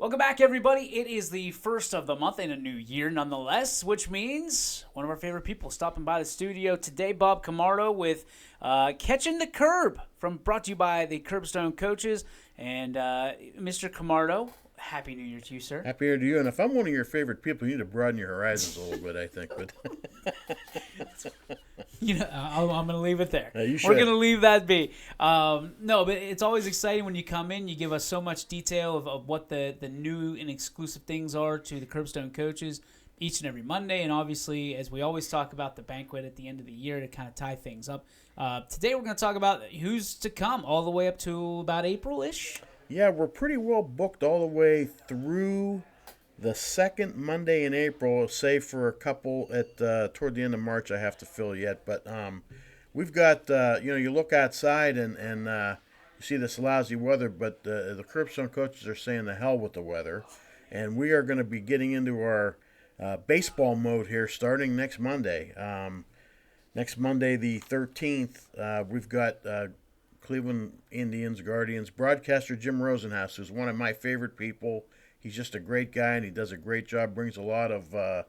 Welcome back, everybody. It is the first of the month in a new year, nonetheless, which means one of our favorite people stopping by the studio today, Bob Camardo, with Catching the Curb, brought to you by the Curbstone Coaches. And Mr. Camardo, Happy New Year to you, sir. Happy New Year to you. And if I'm one of your favorite people, you need to broaden your horizons a little bit, I think. But I'm going to leave it there. You should. We're going to leave that be. No, but it's always exciting when you come in. You give us so much detail of what the new and exclusive things are to the Curbstone Coaches each and every Monday. And obviously, as we always talk about the banquet at the end of the year to kind of tie things up. Today, we're going to talk about who's to come all the way up to about April-ish. Yeah, we're pretty well booked all the way through the second Monday in April, save for a couple at toward the end of March I have to fill yet. But we've got, you look outside and you see this lousy weather, but the Curbstone Coaches are saying the hell with the weather. And we are going to be getting into our baseball mode here starting next Monday. Next Monday, the 13th, we've got Cleveland Indians, Guardians, broadcaster Jim Rosenhaus, who's one of my favorite people. He's just a great guy, and he does a great job, brings a lot of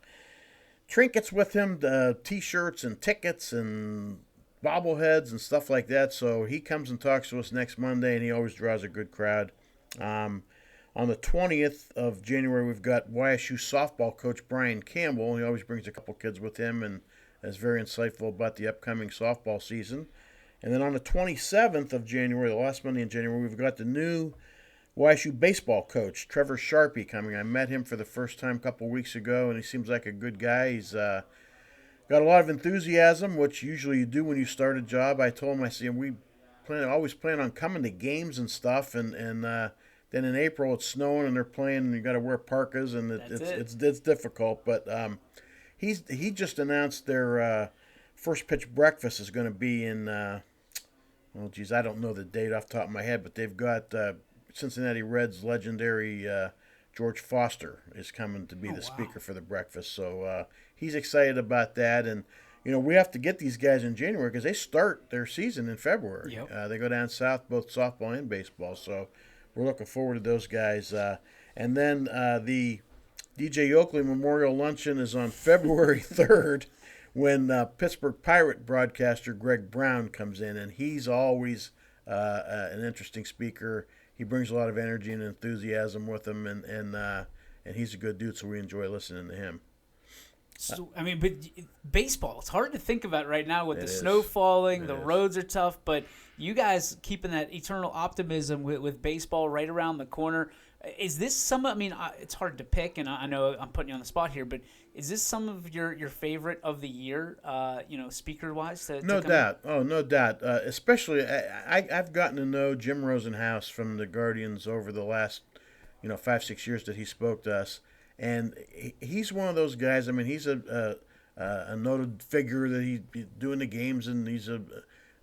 trinkets with him, T-shirts and tickets and bobbleheads and stuff like that. So he comes and talks to us next Monday, and he always draws a good crowd. On the 20th of January, we've got YSU softball coach Brian Campbell. He always brings a couple kids with him and is very insightful about the upcoming softball season. And then on the 27th of January, the last Monday in January, we've got the new YSU baseball coach, Trevor Sharpie, coming. I met him for the first time a couple weeks ago, and he seems like a good guy. He's got a lot of enthusiasm, which usually you do when you start a job. I told him, I said, we always plan on coming to games and stuff, and then in April it's snowing and they're playing, and you got to wear parkas, and it's difficult. But he just announced their first pitch breakfast is going to be in. I don't know the date off the top of my head, but they've got Cincinnati Reds legendary George Foster is coming to be the speaker for the breakfast. So he's excited about that. And, we have to get these guys in January because they start their season in February. Yep. They go down south, both softball and baseball. So we're looking forward to those guys. And then the DJ Oakley Memorial Luncheon is on February 3rd. When Pittsburgh Pirate broadcaster Greg Brown comes in, and he's always an interesting speaker. He brings a lot of energy and enthusiasm with him, and he's a good dude, so we enjoy listening to him. So, but baseball, it's hard to think about right now with the is. snow falling, the is. roads are tough, but you guys keeping that eternal optimism with baseball right around the corner. Is this it's hard to pick, and I know I'm putting you on the spot here, but is this some of your favorite of the year, speaker-wise? No doubt. Oh, no doubt. Especially, I've gotten to know Jim Rosenhaus from the Guardians over the last, 5-6 years that he spoke to us. And he's one of those guys. He's a noted figure that he's doing the games, and he's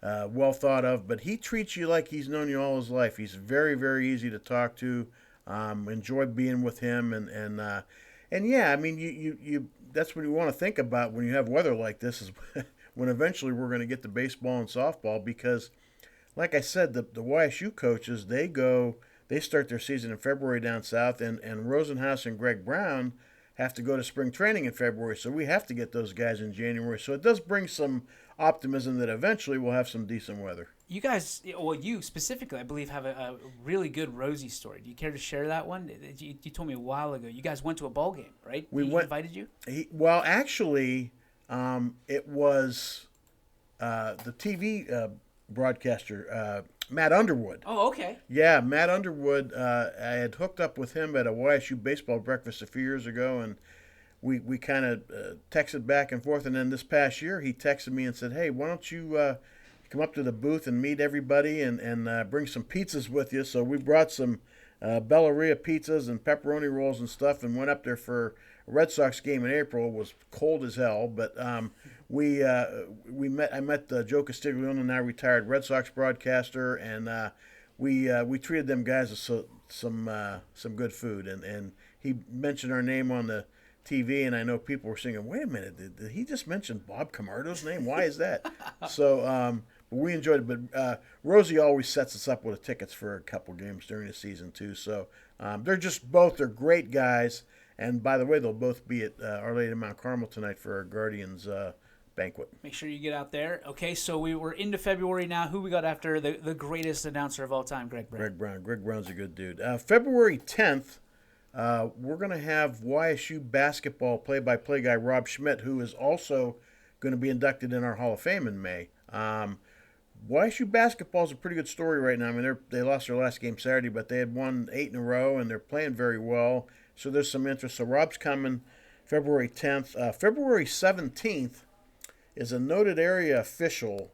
well thought of. But he treats you like he's known you all his life. He's very, very easy to talk to. Enjoy being with him, and yeah, you that's what you want to think about when you have weather like this is when eventually we're going to get to baseball and softball because, like I said, the YSU coaches they start their season in February down south, and Rosenhaus and Greg Brown have to go to spring training in February, so we have to get those guys in January. So it does bring some optimism that eventually we'll have some decent weather. You guys, you specifically, I believe, have a really good Rosie story. Do you care to share that one? You told me a while ago. You guys went to a ball game, right? He invited you? Actually, it was the TV broadcaster, Matt Underwood. Oh, okay. Yeah, Matt Underwood. I had hooked up with him at a YSU baseball breakfast a few years ago, and we kind of texted back and forth. And then this past year, he texted me and said, "Hey, why don't you come up to the booth and meet everybody and bring some pizzas with you?" So we brought some Bellaria pizzas and pepperoni rolls and stuff, and went up there for a Red Sox game in April. It was cold as hell, but we met. I met Joe Castiglione, now retired Red Sox broadcaster, and we treated them guys to some good food. And he mentioned our name on the TV, and I know people were singing, "Wait a minute, did he just mention Bob Camardo's name? Why is that?" So, but we enjoyed it. But Rosie always sets us up with tickets for a couple games during the season too. So they're great guys. And by the way, they'll both be at Our Lady of Mount Carmel tonight for our Guardians banquet. Make sure you get out there. Okay, so we're into February now. Who we got after the greatest announcer of all time, Greg Brown? Greg Brown. Greg Brown's a good dude. February 10th, we're going to have YSU basketball play-by-play guy Rob Schmidt, who is also going to be inducted in our Hall of Fame in May. YSU basketball is a pretty good story right now. I mean, they lost their last game Saturday, but they had won 8 in a row, and they're playing very well. So there's some interest. So Rob's coming February 10th. February 17th is a noted area official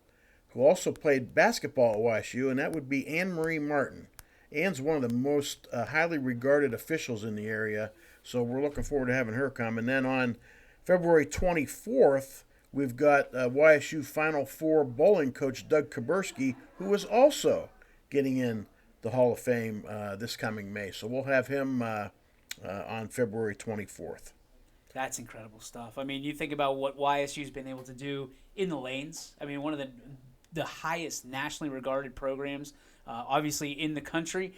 who also played basketball at YSU, and that would be Anne Marie Martin. Anne's one of the most highly regarded officials in the area, so we're looking forward to having her come. And then on February 24th, we've got YSU Final Four bowling coach Doug Kaburski, who is also getting in the Hall of Fame this coming May. So we'll have him on February 24th. That's incredible stuff. I mean, you think about what YSU's been able to do in the lanes. I mean, one of the highest nationally regarded programs, obviously in the country.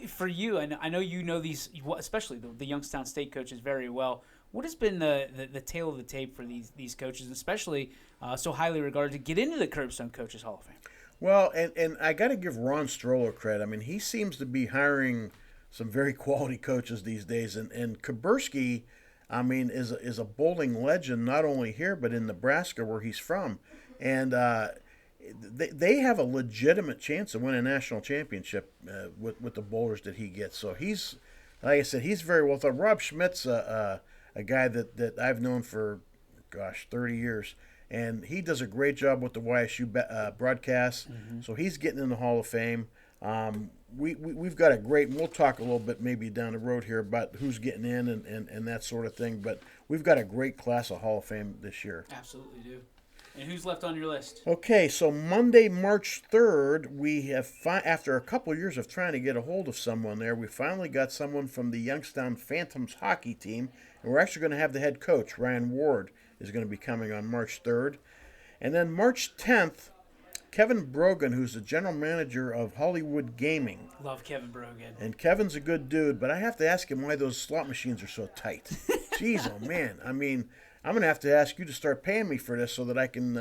For you, and I know you know these, especially the Youngstown State coaches very well. What has been the tail of the tape for these coaches, especially so highly regarded, to get into the Curbstone Coaches Hall of Fame? Well, and I got to give Ron Stroller credit. I mean, he seems to be hiring some very quality coaches these days. And Kaburski, I mean, is a bowling legend, not only here, but in Nebraska, where he's from. And they have a legitimate chance to win a national championship with the bowlers that he gets. So he's, like I said, he's very well thought. Rob Schmidt's a guy that I've known for, 30 years. And he does a great job with the YSU broadcast. Mm-hmm. So he's getting in the Hall of Fame. We've got a great, and we'll talk a little bit maybe down the road here about who's getting in and that sort of thing. But we've got a great class of Hall of Fame this year. Absolutely do. And who's left on your list? Okay, so Monday, March 3rd, we have, after a couple of years of trying to get a hold of someone there, we finally got someone from the Youngstown Phantoms hockey team. And we're actually going to have the head coach, Ryan Ward, is going to be coming on March 3rd. And then March 10th, Kevin Brogan, who's the general manager of Hollywood Gaming. Love Kevin Brogan. And Kevin's a good dude, but I have to ask him why those slot machines are so tight. Jeez, oh man. I mean, I'm going to have to ask you to start paying me for this so that I can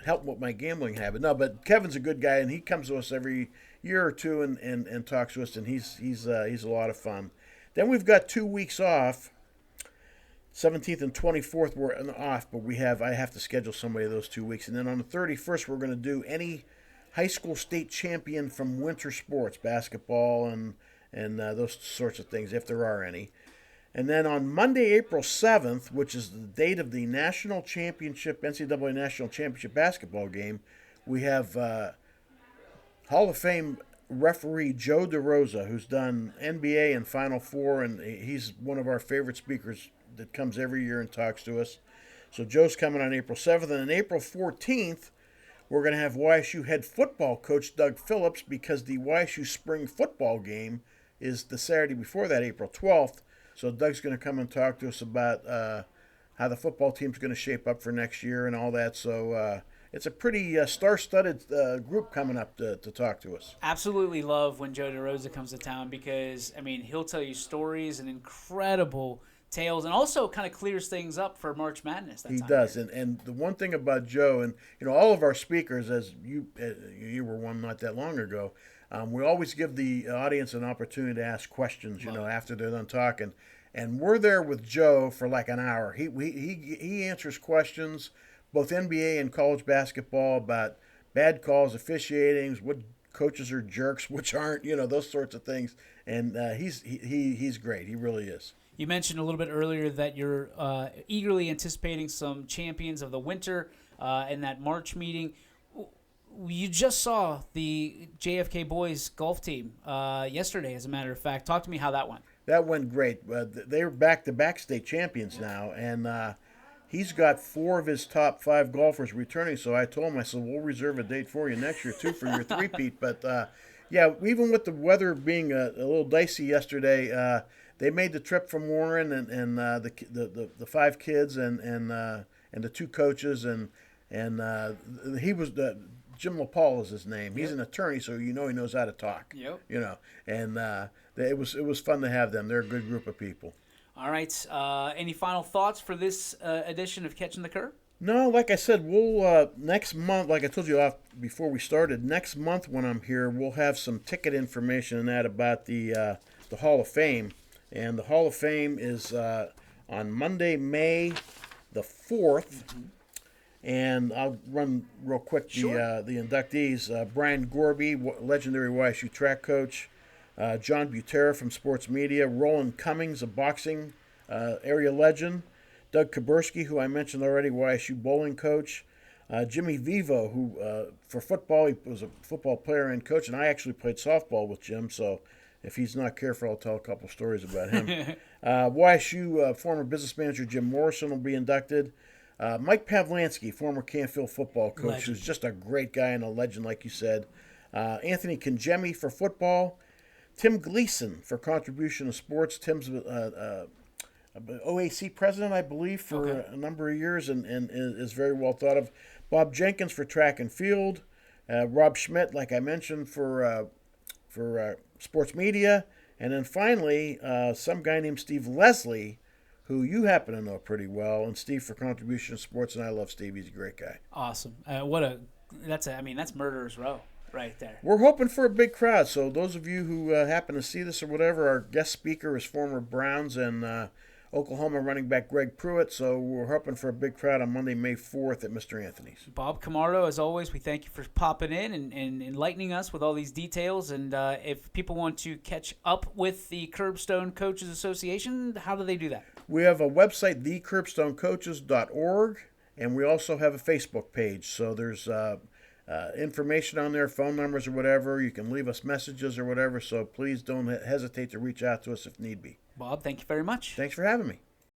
help with my gambling habit. No, but Kevin's a good guy, and he comes to us every year or two and talks to us, and he's a lot of fun. Then we've got 2 weeks off. 17th and 24th we're off, but I have to schedule somebody those 2 weeks. And then on the 31st, we're going to do any high school state champion from winter sports, basketball and those sorts of things, if there are any. And then on Monday, April 7th, which is the date of the national championship, NCAA national championship basketball game, we have Hall of Fame referee Joe DeRosa, who's done NBA and Final Four, and he's one of our favorite speakers that comes every year and talks to us. So Joe's coming on April 7th. And on April 14th, we're going to have YSU head football coach Doug Phillips, because the YSU spring football game is the Saturday before that, April 12th. So Doug's going to come and talk to us about how the football team's going to shape up for next year and all that. So it's a pretty star-studded group coming up to talk to us. Absolutely love when Joe DeRosa comes to town, because, I mean, he'll tell you stories and incredible tales, and also kind of clears things up for March Madness. He does, and the one thing about Joe, and all of our speakers, as you were one not that long ago, we always give the audience an opportunity to ask questions, after they're done talking, and we're there with Joe for like an hour. He answers questions, both NBA and college basketball, about bad calls, officiating, what coaches are jerks, which aren't, those sorts of things, and he's great. He really is. You mentioned a little bit earlier that you're eagerly anticipating some champions of the winter in that March meeting. You just saw the JFK boys golf team yesterday, as a matter of fact. Talk to me how that went. That went great. They're back-to-back state champions now, and he's got 4 of his top 5 golfers returning. So I told him, I said, we'll reserve a date for you next year, too, for your three-peat. But, yeah, even with the weather being a little dicey yesterday, they made the trip from Warren, and the 5 kids and the 2 coaches, and he was Jim LaPaul is his name. He's Yep. an attorney, so he knows how to talk. Yep. And it was fun to have them. They're a good group of people. All right. Any final thoughts for this edition of Catching the Curve? No, like I said, we'll next month. Like I told you before we started, next month when I'm here, we'll have some ticket information and that about the Hall of Fame. And the Hall of Fame is on Monday, May the 4th. Mm-hmm. And I'll run real quick the inductees. Brian Gorby, legendary YSU track coach. John Butera from Sports Media. Roland Cummings, a boxing area legend. Doug Kaburski, who I mentioned already, YSU bowling coach. Jimmy Vivo, who for football, he was a football player and coach, and I actually played softball with Jim, so if he's not careful, I'll tell a couple stories about him. YSU former business manager Jim Morrison will be inducted. Mike Pavlansky, former Canfield football coach, legend. Who's just a great guy and a legend, like you said. Anthony Conjemi for football. Tim Gleason for contribution to sports. Tim's OAC president, I believe, for a number of years and is very well thought of. Bob Jenkins for track and field. Rob Schmidt, like I mentioned, for sports media. And then finally, some guy named Steve Leslie, who you happen to know pretty well, and Steve for contribution to sports, and I love Steve. He's a great guy. Awesome. That's Murderer's Row right there. We're hoping for a big crowd, so those of you who happen to see this or whatever, our guest speaker is former Browns and Oklahoma running back Greg Pruitt, so we're hoping for a big crowd on Monday, May 4th at Mr. Anthony's. Bob Camardo, as always, we thank you for popping in and enlightening us with all these details. And if people want to catch up with the Curbstone Coaches Association, how do they do that? We have a website, thecurbstonecoaches.org, and we also have a Facebook page. So there's information on there, phone numbers or whatever. You can leave us messages or whatever, so please don't hesitate to reach out to us if need be. Bob, thank you very much. Thanks for having me.